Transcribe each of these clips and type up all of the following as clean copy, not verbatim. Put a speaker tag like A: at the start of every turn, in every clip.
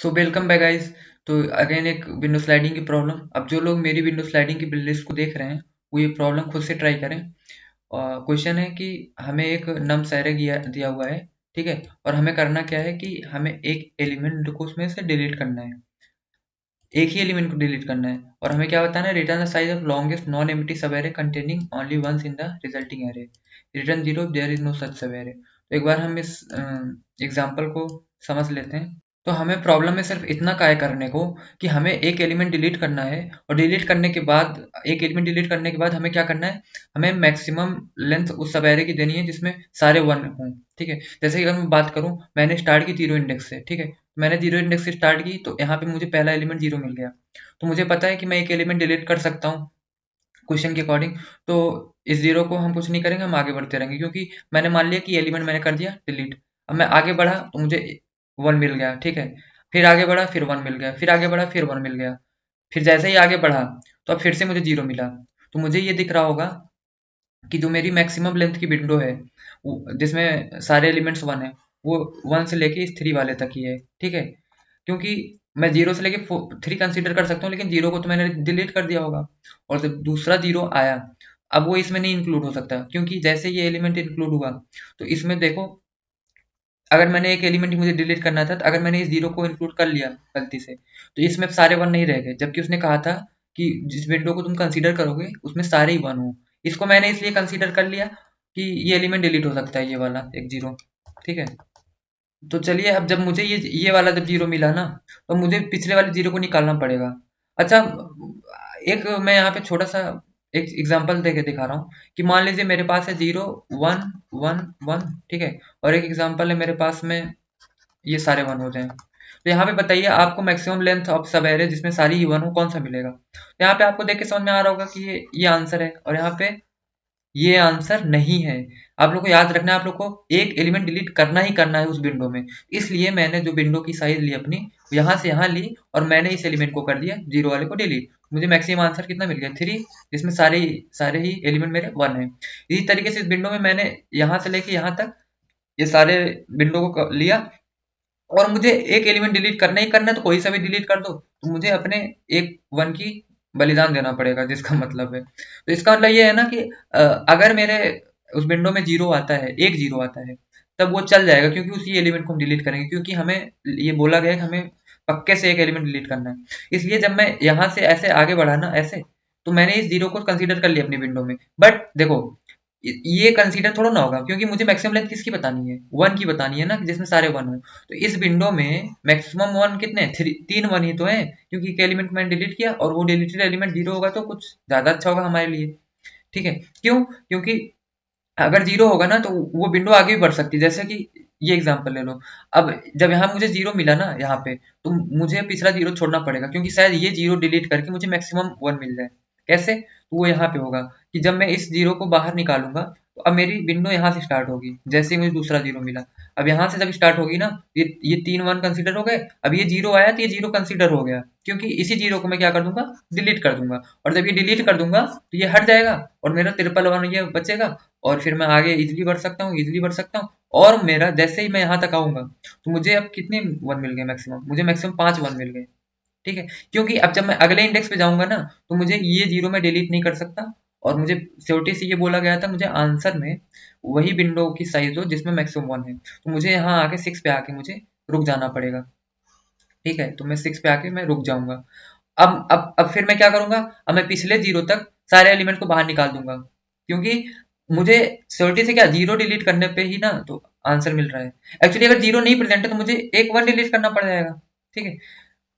A: So welcome back guys. तो again एक window sliding की प्रॉब्लम। अब जो लोग मेरी विंडो स्लाइडिंग की बिल्ड लिस्ट को देख रहे हैं वो ये प्रॉब्लम खुद से ट्राई करें। क्वेश्चन है कि हमें एक नम्स एरे दिया हुआ है, ठीक है। और हमें करना क्या है कि हमें एक एलिमेंट को उसमें से डिलीट करना है, एक ही एलिमेंट को डिलीट करना है। और हमें क्या बताना है, return the size of longest non empty sub array containing only ones in the resulting array, return zero there is no such sub array. तो एक बार हम इस एग्जाम्पल को समझ लेते हैं। तो हमें प्रॉब्लम है सिर्फ इतना काय करने को कि हमें एक एलिमेंट डिलीट करना है, और डिलीट करने के बाद एक एलिमेंट डिलीट करने के बाद हमें क्या करना है, हमें मैक्सिमम लेंथ उस सब एरे की देनी है जिसमें सारे वन हों, ठीक है। जैसे कि अगर मैं बात करूं, मैंने स्टार्ट की जीरो इंडेक्स से, ठीक है। मैंने जीरो इंडेक्स से स्टार्ट की तो यहाँ पे मुझे पहला एलिमेंट जीरो मिल गया। तो मुझे पता है कि मैं एक एलिमेंट डिलीट कर सकता हूँ क्वेश्चन के अकॉर्डिंग। तो इस जीरो को हम कुछ नहीं करेंगे, हम आगे बढ़ते रहेंगे, क्योंकि मैंने मान लिया कि एलिमेंट मैंने कर दिया डिलीट। अब मैं आगे बढ़ा तो मुझे वन मिल गया, ठीक है। फिर आगे बढ़ा फिर वन मिल गया, फिर आगे बढ़ा फिर वन मिल गया। फिर जैसे ही आगे बढ़ा तो अब फिर से मुझे जीरो मिला। तो मुझे ये दिख रहा होगा कि जो मेरी मैक्सिमम लेंथ की विंडो है जिसमें सारे एलिमेंट्स वन है, वो वन से लेके इस थ्री वाले तक ही है, ठीक है। क्योंकि मैं जीरो से लेके थ्री कंसीडर कर सकता हूँ, लेकिन जीरो को तो मैंने डिलीट कर दिया होगा। और जब दूसरा जीरो आया, अब वो इसमें नहीं इंक्लूड हो सकता, क्योंकि जैसे ये एलिमेंट इंक्लूड हुआ तो इसमें देखो, अगर मैंने एक एलिमेंट मुझे डिलीट करना था, तो अगर मैंने इस जीरो को इंक्लूड कर लिया गलती से, तो इसमें सारे वन नहीं रह गए, जबकि उसने कहा था कि जिस विंडो को तुम कंसीडर करोगे उसमें सारे ही वन हो। इसको मैंने इसलिए कंसीडर कर लिया कि ये एलिमेंट डिलीट हो सकता है, ये वाला एक जीरो, ठीक है। तो चलिए, अब जब मुझे ये वाला जब जीरो मिला ना, तो मुझे पिछले वाले जीरो को निकालना पड़ेगा। अच्छा, एक मैं यहाँ पे छोटा सा एक एग्जांपल देके दिखा रहा हूँ कि मान लीजिए मेरे पास है जीरो वन वन वन, ठीक है। और एक एग्जांपल है मेरे पास में ये सारे वन हो जाएं। तो यहाँ पे बताइए आपको मैक्सिमम लेंथ ऑफ सब एरे जिसमें सारी ही वन हो कौन सा मिलेगा। तो यहाँ पे आपको देख के समझ में आ रहा होगा कि ये आंसर है, और यहाँ पे ये आंसर नहीं है। आप लोग को याद रखना है, आप लोग को एक एलिमेंट डिलीट करना ही करना है उस विंडो में। इसलिए मैंने जो विंडो की साइज ली अपनी, यहाँ से यहाँ ली, और मैंने इस एलिमेंट को कर दिया जीरो वाले को डिलीट। मुझे मैक्सिमम आंसर कितना मिल गया, थ्री, जिसमें सारे ही एलिमेंट मेरे वन है। इसी तरीके से इस विंडो में मैंने यहाँ से लेके यहाँ तक ये सारे विंडो को लिया, और मुझे एक एलिमेंट डिलीट करना ही करना है, तो कोई सा भी डिलीट कर दो, तो मुझे अपने एक वन की बलिदान देना पड़ेगा, जिसका मतलब है, तो इसका मतलब ये है ना कि अगर मेरे उस विंडो में जीरो आता है, एक जीरो आता है, तब वो चल जाएगा, क्योंकि उसी एलिमेंट को हम डिलीट करेंगे, क्योंकि हमें ये बोला गया है कि हमें पक्के से एक एलिमेंट डिलीट करना है। इसलिए जब मैं यहाँ से ऐसे आगे बढ़ा ना, ऐसे, तो मैंने इस जीरो को कंसीडर कर लिया अपनी विंडो में। बट देखो, ये कंसीडर थोड़ा ना होगा, क्योंकि मुझे मैक्सिमम लेंथ किसकी बतानी है, वन की बतानी है ना, जिसमें सारे वन हो। तो इस विंडो में मैक्सिमम वन कितने, तीन वन ही तो है, क्योंकि एक एलिमेंट मैंने डिलीट किया, और वो डिलीटेड एलिमेंट जीरो होगा तो कुछ ज्यादा अच्छा होगा हमारे लिए, ठीक है। क्यों? क्योंकि अगर जीरो होगा ना तो वो विंडो आगे भी बढ़ सकती है। जैसे कि ये एग्जांपल ले लो, अब जब यहाँ मुझे जीरो मिला ना यहाँ पे, तो मुझे पिछला जीरो छोड़ना पड़ेगा, क्योंकि शायद ये जीरो डिलीट करके मुझे मैक्सिमम वन मिल जाए। कैसे? तो वो यहाँ पे होगा कि जब मैं इस जीरो को बाहर निकालूंगा, तो अब मेरी विंडो यहाँ से स्टार्ट होगी, जैसे ही मुझे दूसरा जीरो मिला। अब यहाँ से जब स्टार्ट होगी ना, ये तीन वन कंसीडर हो गए। अब ये जीरो आया तो ये जीरो कंसीडर हो गया, क्योंकि इसी जीरो को मैं क्या कर दूंगा, डिलीट कर दूंगा। और जब ये डिलीट कर दूंगा तो ये हट जाएगा, और मेरा ट्रिपल वन ये बचेगा, और फिर मैं आगे इजीली बढ़ सकता हूँ, इजीली बढ़ सकता हूँ। और मेरा जैसे ही मैं यहाँ तक आऊंगा, तो मुझे अब कितने वन मिल गए, मैक्सिमम मुझे मैक्सिमम पांच वन मिल गए, ठीक है। क्योंकि अब जब मैं अगले इंडेक्स पे जाऊंगा ना, तो मुझे ये जीरो में डिलीट नहीं कर सकता, और मुझे सिक्योरिटी से ये बोला गया था, मुझे आंसर में वही विंडो की साइज हो जिसमें मैक्सिमम वन है। तो मुझे यहाँ आके सिक्स पे आके मुझे रुक जाना पड़ेगा, ठीक है। तो मैं सिक्स पे आके मैं रुक जाऊंगा। अब फिर मैं क्या करूंगा, अब मैं पिछले जीरो तक सारे एलिमेंट को बाहर निकाल दूंगा, क्योंकि मुझे सिक्योरिटी से क्या, जीरो डिलीट करने पे ही ना तो आंसर मिल रहा है। एक्चुअली अगर जीरो नहीं प्रेजेंट है तो मुझे एक वन डिलीट करना पड़ जाएगा, ठीक है।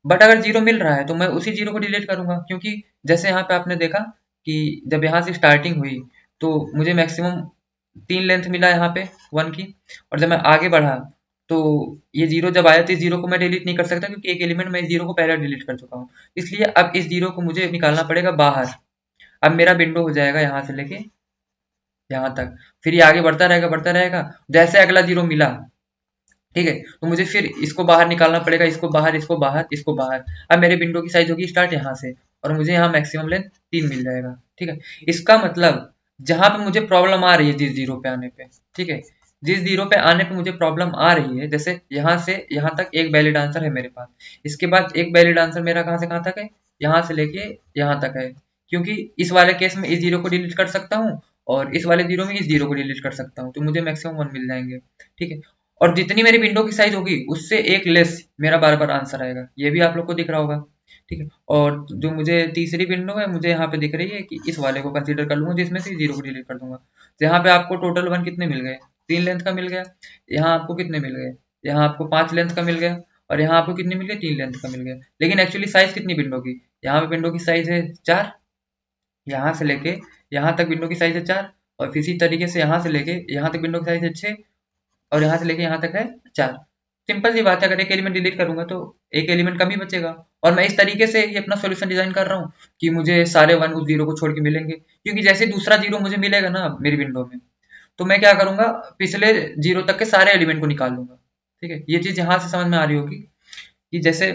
A: बट अगर जीरो मिल रहा है तो मैं उसी जीरो को डिलीट करूंगा, क्योंकि जैसे यहाँ पे आपने देखा कि जब यहाँ से स्टार्टिंग हुई तो मुझे मैक्सिमम तीन लेंथ मिला यहाँ पे वन की, और जब मैं आगे बढ़ा तो ये जीरो जब आया तो इस जीरो को मैं डिलीट नहीं कर सकता, क्योंकि एक एलिमेंट मैं इस जीरो को पहले डिलीट कर चुका हूँ। इसलिए अब इस जीरो को मुझे निकालना पड़ेगा बाहर। अब मेरा विंडो हो जाएगा यहाँ से लेके यहाँ तक, फिर ये आगे बढ़ता रहेगा बढ़ता रहेगा। जैसे अगला जीरो मिला, ठीक है, तो मुझे फिर इसको बाहर निकालना पड़ेगा, इसको बाहर, इसको बाहर, इसको बाहर। अब मेरे विंडो की साइज होगी स्टार्ट यहाँ से, और मुझे यहाँ मैक्सिमम लेंथ तीन मिल जाएगा, ठीक है। इसका मतलब जहां पे मुझे प्रॉब्लम आ रही है जिस जीरो पे आने पे, ठीक है, जिस जीरो पे आने पे मुझे प्रॉब्लम आ रही है, जैसे यहाँ से यहाँ तक एक वैलिड आंसर है मेरे पास, इसके बाद एक वैलिड आंसर मेरा कहाँ से कहाँ तक है, यहाँ से लेके यहाँ तक है, क्योंकि इस वाले केस में इस जीरो को डिलीट कर सकता हूँ और इस वाले जीरो में इस जीरो को डिलीट कर सकता हूँ, तो मुझे मैक्सिमम 1 मिल जाएंगे। ठीक है, और जितनी मेरी विंडो की साइज होगी उससे एक लेस मेरा बार बार आंसर आएगा, ये भी आप लोग को दिख रहा होगा। ठीक है, और जो मुझे तीसरी विंडो है मुझे यहाँ पे दिख रही है कि इस वाले को कंसीडर कर लूंगा जिसमें से जीरो को डिलीट कर दूंगा। तो यहाँ पे आपको टोटल 1 कितने मिल गए, 3 लेंथ का मिल गया। यहाँ आपको कितने मिल गए, यहाँ आपको 5 लेंथ का मिल गया, और यहाँ आपको कितने मिल गए, 3 लेंथ का मिल गया। लेकिन एक्चुअली साइज कितनी विंडो की, यहाँ पे विंडो की साइज है 4, यहाँ से लेके यहाँ तक विंडो की साइज है 4, और इसी तरीके से यहाँ से लेके यहाँ तक विंडो की साइज है 6, और यहाँ से लेके यहाँ तक है 4। सिंपल सी बात है, अगर एक एलिमेंट डिलीट करूंगा तो एक एलिमेंट कम ही बचेगा। और मैं इस तरीके से ये अपना सॉल्यूशन डिजाइन कर रहा हूँ कि मुझे सारे 1 उस जीरो को छोड़ के मिलेंगे, क्योंकि जैसे दूसरा जीरो मुझे मिलेगा ना मेरी विंडो में, तो मैं क्या करूंगा, पिछले जीरो तक के सारे एलिमेंट को निकाल लूंगा। ठीक है, ये चीज यहाँ से समझ में आ रही होगी कि जैसे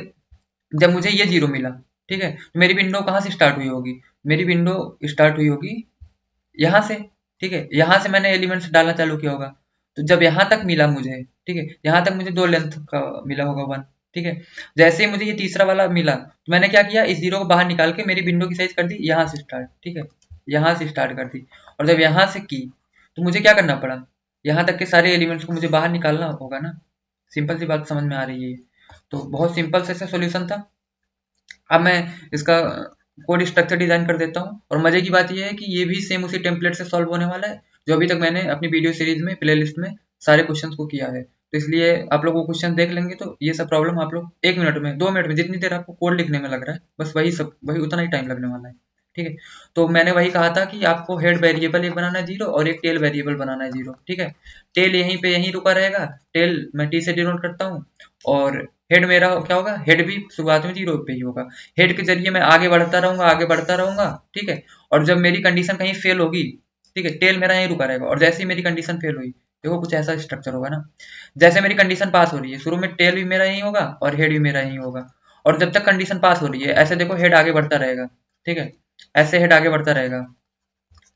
A: जब मुझे ये जीरो मिला, ठीक है, तो मेरी विंडो कहाँ से स्टार्ट हुई होगी, मेरी विंडो स्टार्ट हुई होगी यहाँ से। ठीक है, यहाँ से मैंने एलिमेंट्स डालना चालू किया होगा, तो जब यहाँ तक मिला मुझे, ठीक है, यहाँ तक मुझे 2 लेंथ का मिला होगा 1। ठीक है, जैसे ही मुझे ये तीसरा वाला मिला तो मैंने क्या किया, इस जीरो को बाहर निकाल के मेरी विंडो की साइज कर दी यहाँ से स्टार्ट। ठीक है, यहाँ से स्टार्ट कर दी, और जब यहाँ से की तो मुझे क्या करना पड़ा, यहाँ तक के सारे एलिमेंट्स को मुझे बाहर निकालना होगा ना। सिंपल सी बात समझ में आ रही है, तो बहुत सिंपल से सोल्यूशन था। अब मैं इसका कोड स्ट्रक्चर डिजाइन कर देता हूँ, और मजे की बात यह है कि ये भी सेम उसी टेम्पलेट से सॉल्व होने वाला है जो अभी तक मैंने अपनी वीडियो सीरीज में प्लेलिस्ट में सारे क्वेश्चंस को किया है। तो इसलिए आप लोग वो क्वेश्चन देख लेंगे तो ये सब प्रॉब्लम आप लोग 1 मिनट में 2 मिनट में जितनी देर आपको कोड लिखने में लग रहा है बस वही उतना ही टाइम लगने वाला है। ठीक है, तो मैंने वही कहा था कि आपको हेड वेरिएबल एक बनाना है 0 और एक टेल वेरिएबल बनाना है 0। ठीक है, टेल यहीं पे यहीं रुका रहेगा, टेल मैं टी से डिनोट करता हूँ, और हेड मेरा क्या होगा, हेड भी शुरुआत में 0 पे ही होगा। हेड के जरिए मैं आगे बढ़ता रहूंगा आगे बढ़ता रहूंगा। ठीक है, और जब मेरी कंडीशन कहीं फेल होगी, ठीक है, टेल मेरा यहीं रुका रहेगा, और जैसे ही मेरी कंडीशन फेल हुई, देखो कुछ ऐसा स्ट्रक्चर होगा ना, जैसे मेरी कंडीशन पास हो रही है शुरू में टेल भी मेरा यहीं होगा और हेड भी मेरा यहीं होगा, और जब तक कंडीशन पास हो रही है ऐसे देखो हेड आगे बढ़ता रहेगा। ठीक है, ऐसे हेड आगे बढ़ता रहेगा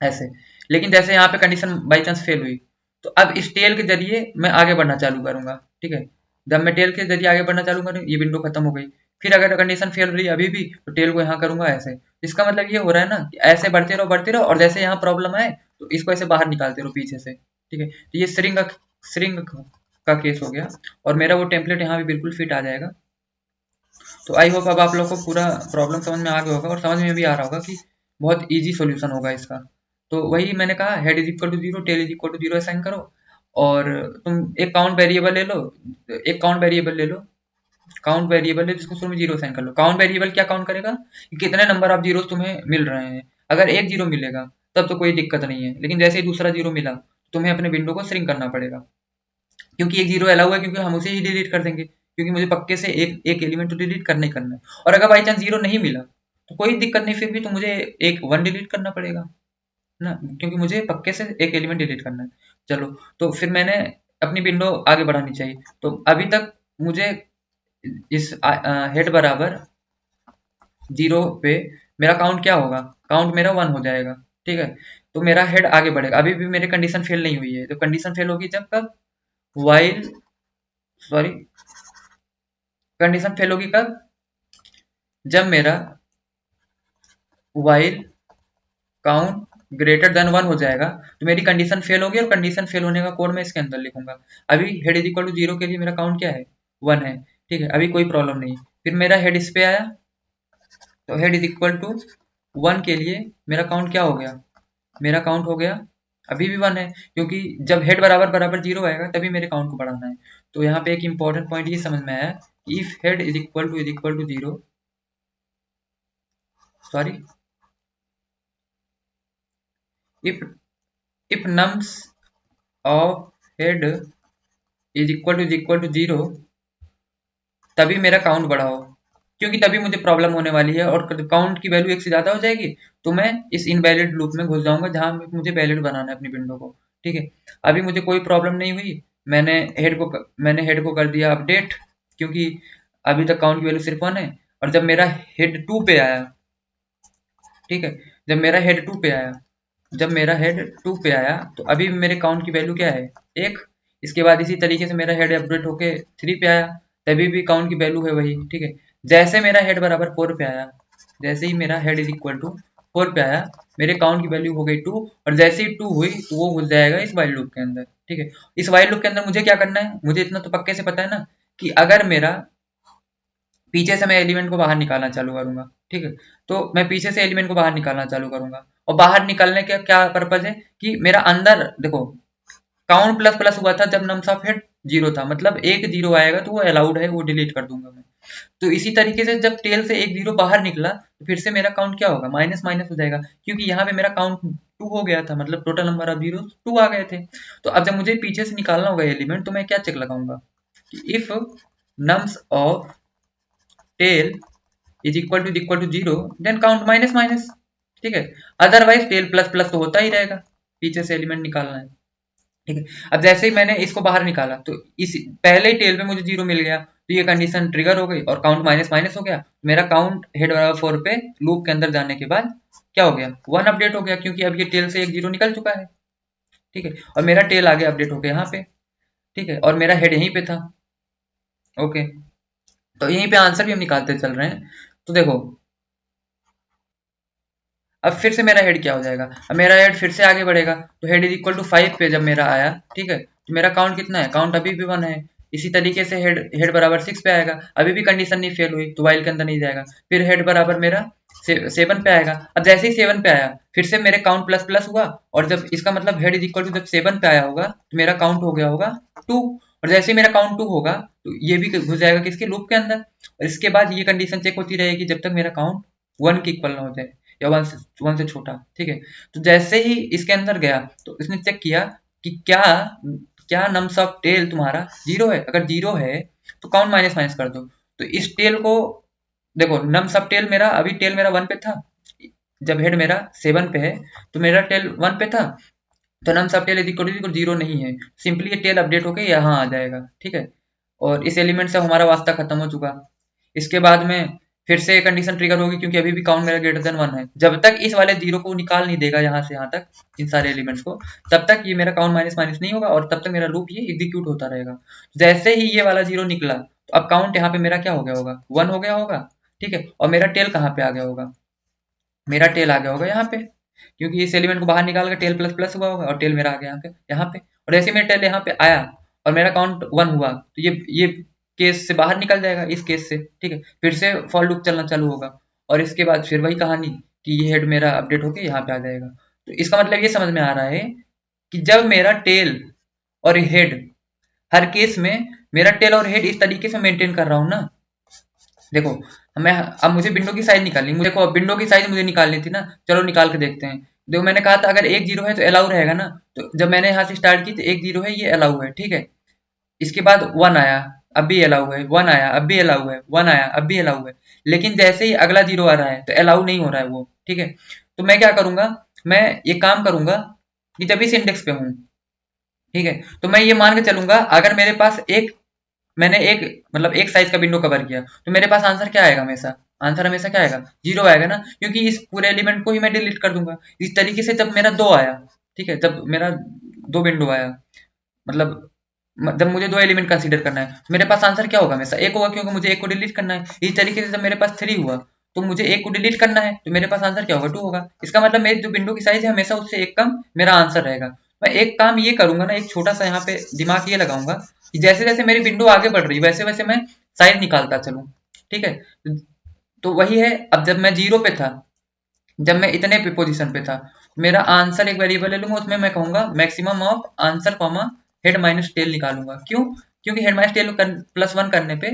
A: ऐसे। लेकिन जैसे यहाँ पे कंडीशन बाई चांस फेल हुई, तो अब इस टेल के जरिए मैं आगे बढ़ना चालू करूंगा। ठीक है, जब मैं टेल के जरिए आगे बढ़ना चालू करूँ ये विंडो खत्म हो गई, फिर अगर कंडीशन फेल रही अभी भी तो टेल को यहाँ करूंगा ऐसे। इसका मतलब ये हो रहा है ना कि ऐसे बढ़ते रहो और जैसे यहाँ प्रॉब्लम आए तो इसको ऐसे बाहर निकालते रहो पीछे से। ठीक है, तो ये श्रिंग का केस हो गया, और मेरा वो टेम्पलेट यहाँ भी बिल्कुल फिट आ जाएगा। तो आई होप अब आप लोग को पूरा प्रॉब्लम समझ में आ गया होगा और समझ में भी आ रहा होगा कि बहुत इजी सॉल्यूशन होगा इसका। तो वही मैंने कहा, head is equal to 0 tail is equal to 0 assign करो, और तुम एक काउंट वेरिएबल ले लो, एक काउंट वेरिएबल ले लो, काउंट वेरिएबल है जिसको शुरू में 0 असाइन कर लो। काउंट वेरिएबल क्या काउंट करेगा कि कितने नंबर ऑफ जीरो तुम्हें मिल रहे हैं। अगर एक जीरो मिलेगा तब तो कोई दिक्कत नहीं है, लेकिन जैसे ही दूसरा जीरो मिला तुम्हें अपने विंडो को श्रिंक करना पड़ेगा, क्योंकि एक जीरो अलाउ है, क्योंकि हम उसे ही डिलीट कर देंगे, क्योंकि मुझे पक्के से एक एक एलिमेंट तो डिलीट करना ही करना है। और अगर बाई चांस जीरो नहीं मिला तो कोई दिक्कत नहीं, फिर भी तो मुझे एक 1 डिलीट करना पड़ेगा ना, क्योंकि मुझे पक्के से एक एलिमेंट डिलीट करना है। चलो, तो फिर मैंने अपनी विंडो आगे बढ़ानी चाहिए, तो अभी तक मुझे इस हेड बराबर 0 पे मेरा काउंट क्या होगा, काउंट मेरा 1 हो जाएगा। ठीक है, तो मेरा हेड आगे बढ़ेगा, अभी भी मेरी कंडीशन फेल नहीं हुई है, तो कंडीशन फेल होगी जब कब, वाइल सॉरी कंडीशन फेल होगी कब, जब मेरा वाइल काउंट ग्रेटर देन 1 हो जाएगा, तो मेरी कंडीशन फेल होगी, और कंडीशन फेल होने का कोड मैं इसके अंदर लिखूंगा। अभी हेड इज इक्वल टू 0 के लिए मेरा काउंट क्या है, 1 है। ठीक है, अभी कोई प्रॉब्लम नहीं। फिर मेरा हेड इस पे आया, तो हेड इज इक्वल टू 1 के लिए मेरा काउंट क्या हो गया, मेरा काउंट हो गया अभी भी 1 है, क्योंकि जब हेड बराबर बराबर 0 आएगा तभी मेरे काउंट को बढ़ाना है। तो यहाँ पे एक इंपॉर्टेंट पॉइंट ये समझ में आया, if head is equal to 0, sorry if if nums of head is equal to 0, तभी मेरा काउंट बढ़ाओ, क्योंकि तभी मुझे प्रॉब्लम होने वाली है, और काउंट की वैल्यू 1 से ज़्यादा हो जाएगी तो मैं इस इनवैलिड लूप में घुस जाऊंगा जहां मुझे वैलिड बनाना है अपनी विंडो को। ठीक है, अभी मुझे कोई प्रॉब्लम नहीं हुई, मैंने हेड को कर दिया अपडेट, क्योंकि अभी तक काउंट की वैल्यू सिर्फ 1 है। और जब मेरा हेड 2 पे आया, ठीक है, जब मेरा हेड 2 पे आया, जब मेरा हेड 2 पे आया तो अभी मेरे काउंट की वैल्यू क्या है, 1। इसके बाद इसी तरीके से मेरा हेड अपडेट होके 3 पे आया, तभी भी काउंट की वैल्यू है वही, ठीक है। जैसे मेरा हेड बराबर 4 पे आया, जैसे ही मेरा हेड इज इक्वल टू 4 पे आया, मेरे काउंट की वैल्यू हो गई 2, और जैसे ही 2 हुई तो वो घुस जाएगा इस वाइल लूप के अंदर, ठीक है। इस वाइल लूप के अंदर मुझे क्या करना है, मुझे इतना तो पक्के से पता है ना कि अगर मेरा पीछे से मैं एलिमेंट को बाहर निकालना चालू करूंगा, ठीक है, तो मैं पीछे से एलिमेंट को बाहर निकालना चालू करूंगा, और बाहर निकालने का क्या पर्पज है कि मेरा अंदर देखो काउंट प्लस प्लस हुआ था जब नम्स ऑफ हेड 0 था, मतलब एक 0 आएगा तो वो अलाउड है, वो डिलीट कर दूंगा मैं। तो इसी तरीके से जब टेल से एक 0 बाहर निकला तो फिर से मेरा काउंट क्या होगा, माइनस माइनस हो जाएगा, क्योंकि यहाँ पे मेरा काउंट 2 हो गया था, मतलब टोटल नंबर ऑफ जीरो 2 आ गए थे। तो अब जब मुझे पीछे से निकालना होगा एलिमेंट, तो मैं क्या चेक लगाऊंगा कि if nums of tail is equal to 0 then count minus minus, ठीक है। अदरवाइज टेल प्लस प्लस तो होता ही रहेगा, पीछे से एलिमेंट निकालना है, ठीक है। अब जैसे ही मैंने इसको बाहर निकाला तो इस पहले ही टेल पे मुझे 0 मिल गया, तो ये कंडीशन ट्रिगर हो गई और काउंट माइनस माइनस हो गया। मेरा काउंट हेड बराबर 4 पे लूप के अंदर जाने के बाद क्या हो गया, 1 अपडेट हो गया, क्योंकि अब ये टेल से एक 0 निकल चुका है, ठीक है। और मेरा टेल आगे अपडेट हो गया यहाँ पे, ठीक है, और मेरा हेड यहीं पे था, ओके। तो यहीं पे आंसर भी हम निकालते चल रहे हैं। तो देखो अब फिर से मेरा हेड क्या हो जाएगा, अब मेरा हेड फिर से आगे बढ़ेगा, तो हेड इज इक्वल टू 5 पे जब मेरा आया, ठीक है, तो मेरा काउंट कितना है, काउंट अभी भी 1 है। इसी तरीके से हेड हेड बराबर 6 पे आएगा, अभी भी कंडीशन नहीं फेल हुई तो वाइल के अंदर नहीं जाएगा। फिर हेड बराबर मेरा 7 पे आएगा, अब जैसे ही 7 पे आया फिर से मेरे काउंट प्लस प्लस हुआ, और जब इसका मतलब हेड इज इक्वल टू जब 7 पे आया होगा तो मेरा काउंट हो गया होगा 2, और जैसे ही मेरा काउंट 2 होगा तो ये भी घुस जाएगा किसके, लूप के अंदर। और इसके बाद ये कंडीशन चेक होती रहेगी जब तक मेरा काउंट 1 के इक्वल ना हो जाए, या वन से छोटा, ठीक है। तो जैसे ही इसके अंदर गया तो इसने चेक किया कि क्या क्या नम्स ऑफ टेल तुम्हारा 0 है, अगर 0 है तो काउंट माइनस माइनस कर दो। तो इस टेल को देखो, नम्स ऑफ टेल मेरा अभी टेल मेरा 1 पे था, जब हेड मेरा 7 पे है तो मेरा टेल 1 पे था, तो nums of tail is equal to 0 नहीं है, सिंपली ये टेल अपडेट होके यहाँ आ जाएगा, ठीक है। और इस एलिमेंट से हमारा वास्ता खत्म हो चुका। इसके बाद में फिर से कंडीशन ट्रिगर होगी, क्योंकि अभी भी काउंट मेरा ग्रेटर देन 1 है। जब तक इस वाले 0 को निकाल नहीं देगा यहाँ से यहाँ तक, इन सारे एलिमेंट्स को, तब तक ये मेरा काउंट माइनस माइनस नहीं होगा, और तब तक मेरा लूप ये एग्जीक्यूट होता रहेगा। जैसे ही ये वाला 0 निकला तो अब काउंट यहाँ पे मेरा क्या हो गया होगा, 1 हो गया होगा, ठीक है। और मेरा टेल कहाँ पे आ गया होगा, मेरा टेल आ गया होगा यहाँ पे, क्योंकि इस एलिमेंट को बाहर निकाल कर टेल प्लस प्लस हुआ होगा, और टेल मेरा आ गया यहाँ पे। और जैसे मेरा टेल यहाँ पे आया और मेरा काउंट 1 हुआ तो ये केस से बाहर निकल जाएगा, इस केस से, ठीक है। फिर से फॉर लूप चलना चालू होगा, और इसके बाद फिर वही कहानी कि ये हेड मेरा अपडेट होके यहाँ पे आ जाएगा। तो इसका मतलब ये समझ में आ रहा है कि जब मेरा टेल और हेड, हर केस में मेरा टेल और हेड इस तरीके से मेंटेन कर रहा हूँ ना। देखो मैं अब मुझे विंडो की साइज निकालनी, मुझे देखो अब विंडो की साइज मुझे निकालनी थी ना, चलो निकाल के देखते हैं। देखो मैंने कहा था अगर एक 0 है तो अलाउ रहेगा ना, तो जब मैंने यहाँ से स्टार्ट की तो एक 0 है, ये अलाउ है, ठीक है। इसके बाद 1 आया, अब भी अलाउ है, 1 आया अब भी अलाउ है, 1 आया अब भी अलाउ है। लेकिन जैसे ही अगला 0 आ रहा है तो अलाउ नहीं हो रहा है वो, ठीक है। तो मैं क्या करूंगा, मैं ये काम करूंगा कि जब इस इंडेक्स पे हूँ, ठीक है, तो मैं ये मान के चलूंगा अगर मेरे पास मैंने एक मतलब एक साइज का विंडो कवर किया, तो मेरे पास आंसर क्या आएगा, हमेशा आंसर हमेशा क्या आएगा, 0 आएगा ना, क्योंकि इस पूरे एलिमेंट को ही मैं डिलीट कर दूंगा। इस तरीके से जब मेरा 2 आया, ठीक है, जब मेरा 2 विंडो आया, मतलब जब मुझे 2 एलिमेंट कंसीडर करना है तो मेरे पास आंसर क्या होगा, हमेशा एक होगा, क्योंकि मुझे एक को डिलीट करना है। इस तरीके से जब मेरे पास 3 हुआ तो मुझे एक को डिलीट करना है, तो मेरे पास आंसर क्या होगा, 2 होगा। इसका मतलब मेरी जो विंडो की साइज है हमेशा उससे एक कम मेरा आंसर रहेगा। मैं एक काम ये करूंगा ना, एक छोटा सा यहाँ पे दिमाग ये लगाऊंगा कि जैसे जैसे मेरी विंडो आगे बढ़ रही है वैसे वैसे मैं साइज निकालता चलूं, ठीक है। तो वही है, अब जब मैं 0 पे था, जब मैं इतने पे पोजीशन पे था, मेरा आंसर एक वेरिएबल ले लूंगा, उसमें मैं कहूंगा maximum of answer comma head minus tell निकालूंगा। क्यों, क्योंकि हेड माइनस टेल प्लस 1 करने पे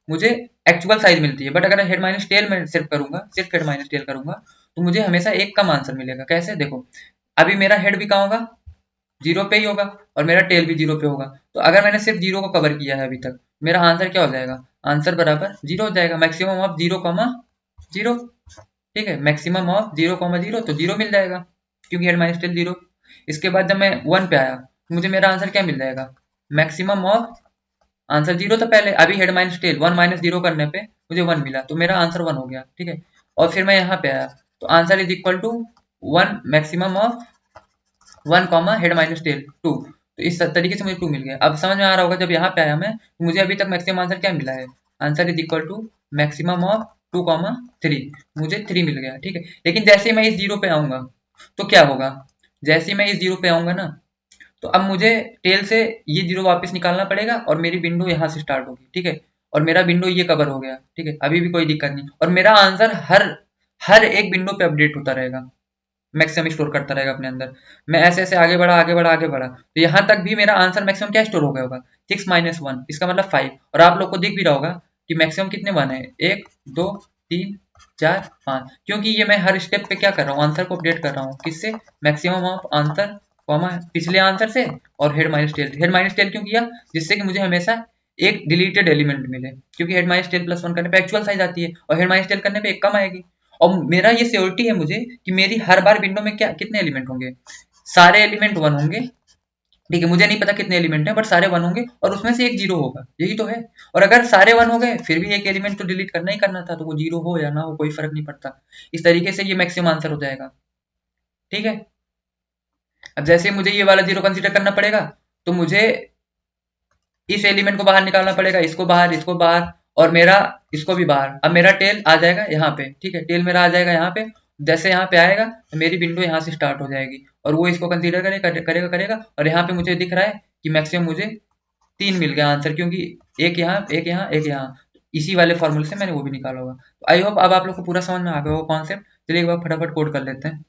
A: मुझे एक्चुअल साइज मिलती है, बट अगर हेड माइनस टेल में सिर्फ करूंगा, सिर्फ हेड माइनस टेल करूंगा, तो मुझे हमेशा एक कम आंसर मिलेगा। कैसे, देखो अभी मेरा हेड भी कहाँ होगा, 0 पे ही होगा, और मेरा टेल भी 0 पे होगा। तो अगर मैंने सिर्फ 0 को कवर किया है अभी तक, मेरा आंसर क्या हो जाएगा, आंसर बराबर 0 हो जाएगा, मैक्सिमम ऑफ 0 कॉमा 0, ठीक है। मैक्सिमम ऑफ 0 कॉमा 0 तो 0 मिल जाएगा, क्योंकि हेड माइनस टेल 0। इसके बाद जब मैं 1 पे आया तो मुझे मेरा आंसर क्या मिल जाएगा, मैक्सिमम ऑफ आंसर 0 था पहले, अभी हेड माइनस टेल 1 माइनस 0 करने पे मुझे 1 मिला, तो मेरा आंसर 1 हो गया, ठीक है। और फिर मैं यहाँ पे आया तो answer is equal to 1 maximum of 1 comma head minus tail 2। तो इस तरीके से मुझे 2 मिल गया। अब समझ में आ रहा होगा जब यहाँ पे आया मैं, तो मुझे अभी तक मैक्सिमम आंसर क्या मिला है, answer is equal to maximum of 2, 3, मुझे 3 मिल गया, ठीक है। लेकिन जैसे ही मैं इस जीरो पे आऊंगा तो क्या होगा, जैसे ही मैं इस जीरो पे आऊंगा ना, तो अब मुझे टेल से ये जीरो वापस निकालना पड़ेगा और मेरी विंडो यहाँ से स्टार्ट होगी, ठीक है। और मेरा विंडो ये कवर हो गया, ठीक है, अभी भी कोई दिक्कत नहीं, और मेरा आंसर हर हर एक विंडो पे अपडेट होता रहेगा, मैक्सिमम स्टोर करता रहेगा अपने अंदर। मैं ऐसे ऐसे आगे बढ़ा आगे बढ़ा आगे बढ़ा, तो यहाँ तक भी मेरा आंसर मैक्सिमम क्या स्टोर हो गया होगा, 6 - 1, इसका मतलब 5। और आप लोग को दिख भी रहा होगा कि मैक्सिमम कितने वन है, 1, 2, 3, 4, 5, क्योंकि ये मैं हर स्टेप पे क्या कर रहा हूँ, आंसर को अपडेट कर रहा हूँ, किससे, मैक्सिमम ऑफ आंसर कॉमा पिछले आंसर से, और हेड माइनस टेल क्यों किया, जिससे कि मुझे हमेशा एक डिलीटेड एलिमेंट मिले, क्योंकि हेड माइनस टेल प्लस 1 करने पे एक्चुअल साइज आती है और हेड माइनस टेल करने पे एक कम आएगी। और मेरा ये श्योरिटी है मुझे कि मेरी हर बार विंडो में क्या कितने एलिमेंट होंगे, सारे एलिमेंट वन होंगे, ठीक है। मुझे नहीं पता कितने एलिमेंट हैं, बट सारे वन होंगे और उसमें से एक जीरो होगा, यही तो है। और अगर सारे वन हो गए फिर भी एक एलिमेंट तो डिलीट करना ही करना था, तो वो जीरो हो या ना हो कोई फर्क नहीं पड़ता। इस तरीके से ये मैक्सिमम आंसर हो जाएगा, ठीक है। अब जैसे मुझे ये वाला जीरो कंसीडर करना पड़ेगा, तो मुझे इस एलिमेंट को बाहर निकालना पड़ेगा, इसको बाहर और मेरा इसको भी बाहर। अब मेरा टेल आ जाएगा यहाँ पे, ठीक है, टेल मेरा आ जाएगा यहाँ पे। जैसे यहाँ पे आएगा तो मेरी विंडो यहाँ से स्टार्ट हो जाएगी और वो इसको कंसीडर करेगा। और यहाँ पे मुझे दिख रहा है कि मैक्सिमम मुझे 3 मिल गया आंसर, क्योंकि एक यहाँ एक यहाँ एक यहाँ, इसी वाले फॉर्मूले से मैंने वो भी निकाला होगा। तो आई होप अब आप लोग को पूरा समझ में आ गया होगा कॉन्सेप्ट। चलिए एक बार फटाफट कोड कर लेते हैं।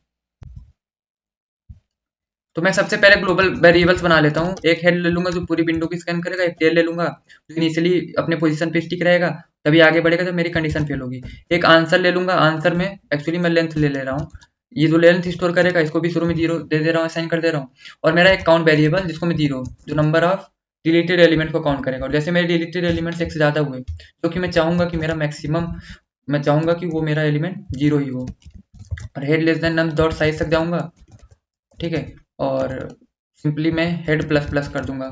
A: तो मैं सबसे पहले ग्लोबल वेरिएबल्स बना लेता हूँ। एक हेड ले लूंगा जो पूरी विंडो की स्कैन करेगा, एक टेल ले लूंगा जो इनिशियली अपने पोजीशन पे स्टिक रहेगा, तभी आगे बढ़ेगा जब मेरी कंडीशन फेल होगी। एक आंसर ले लूंगा, आंसर में एक्चुअली मैं लेंथ ले रहा हूँ, ये जो लेंथ स्टोर करेगा इसको भी शुरू में जीरो दे रहा हूँ, असाइन कर दे रहा हूँ। और मेरा एक काउंट वेरिएबल जिसको मैं जीरो, जो नंबर ऑफ डिलीटेड एलिमेंट को काउंट करेगा। और जैसे मेरे डिलीटेड एलिमेंट्स एक से ज्यादा हुए, क्योंकि मैं चाहूंगा कि मेरा मैक्सिमम, मैं चाहूंगा कि वो मेरा एलिमेंट जीरो ही हो, और head less than num dot size तक जाऊंगा, ठीक है। और सिंपली मैं हेड प्लस प्लस कर दूंगा।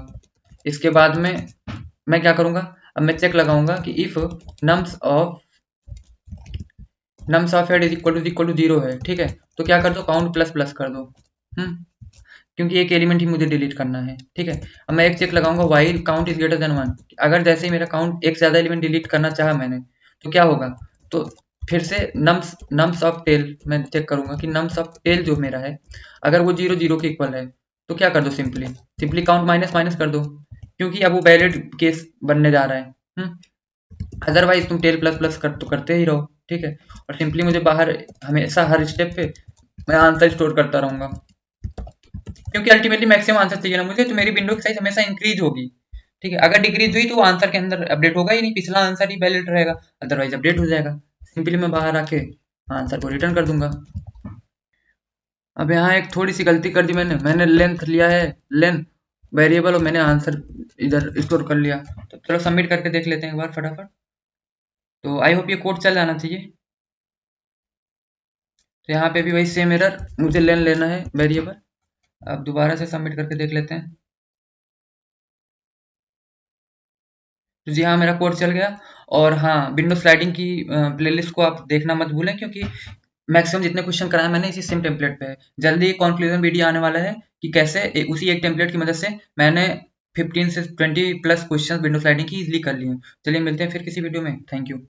A: इसके बाद में मैं क्या करूंगा, अब मैं चेक लगाऊंगा कि if nums of head is equal to zero है, ठीक है, तो क्या कर दो, काउंट प्लस प्लस कर दो, क्योंकि एक एलिमेंट ही मुझे डिलीट करना है, ठीक है। अब मैं एक चेक लगाऊंगा, while count is greater than 1, अगर जैसे ही मेरा काउंट एक से ज्यादा एलिमेंट डिलीट करना चाहा मैंने, तो क्या होगा, तो फिर से नम्स ऑफ टेल मैं चेक करूंगा कि नम्स ऑफ टेल जो मेरा है, अगर वो जीरो जीरो के इक्वल है, तो क्या कर दो, सिंपली काउंट माइनस माइनस कर दो, क्योंकि अब वो वैलिड केस बनने जा रहा है। अदरवाइज तुम टेल प्लस प्लस तो करते ही रहो, ठीक है। और सिंपली मुझे बाहर हमेशा हर स्टेप पे मैं आंसर स्टोर करता रहूंगा, क्योंकि अल्टीमेटली मैक्सिमम आंसर चाहिए ना मुझे, तो मेरी विंडो की साइज हमेशा इंक्रीज होगी, ठीक है। अगर डिक्रीज हुई तो वो आंसर के अंदर अपडेट होगा ही नहीं, पिछला आंसर ही वैलिड रहेगा, अदरवाइज अपडेट हो जाएगा। सिंपली मैं बाहर आके आंसर को रिटर्न कर दूंगा। अब यहाँ एक थोड़ी सी गलती कर दी मैंने लेंथ लिया है, लेंथ वेरिएबल, और मैंने आंसर इधर स्टोर कर लिया। तो चलो सबमिट करके देख लेते हैं एक बार फटाफट। तो आई होप ये कोड चल जाना चाहिए। तो यहाँ पे भी वही सेम एरर, मुझे लेन लेना है वेरिएबल। अब दोबारा से सबमिट करके देख लेते हैं। तो जी हाँ, मेरा कोड चल गया। और हाँ, विंडो स्लाइडिंग की प्लेलिस्ट को आप देखना मत भूलें, क्योंकि मैक्सिमम जितने क्वेश्चन कराए मैंने इसी सेम टेम्पलेट पे है। जल्दी एक कॉन्क्लूजन वीडियो आने वाला है कि कैसे उसी एक टेम्पलेट की मदद से मैंने 15 से 20 प्लस क्वेश्चन विंडो स्लाइडिंग की इजीली कर लिए हैं। चलिए मिलते हैं फिर किसी वीडियो में। Thank you.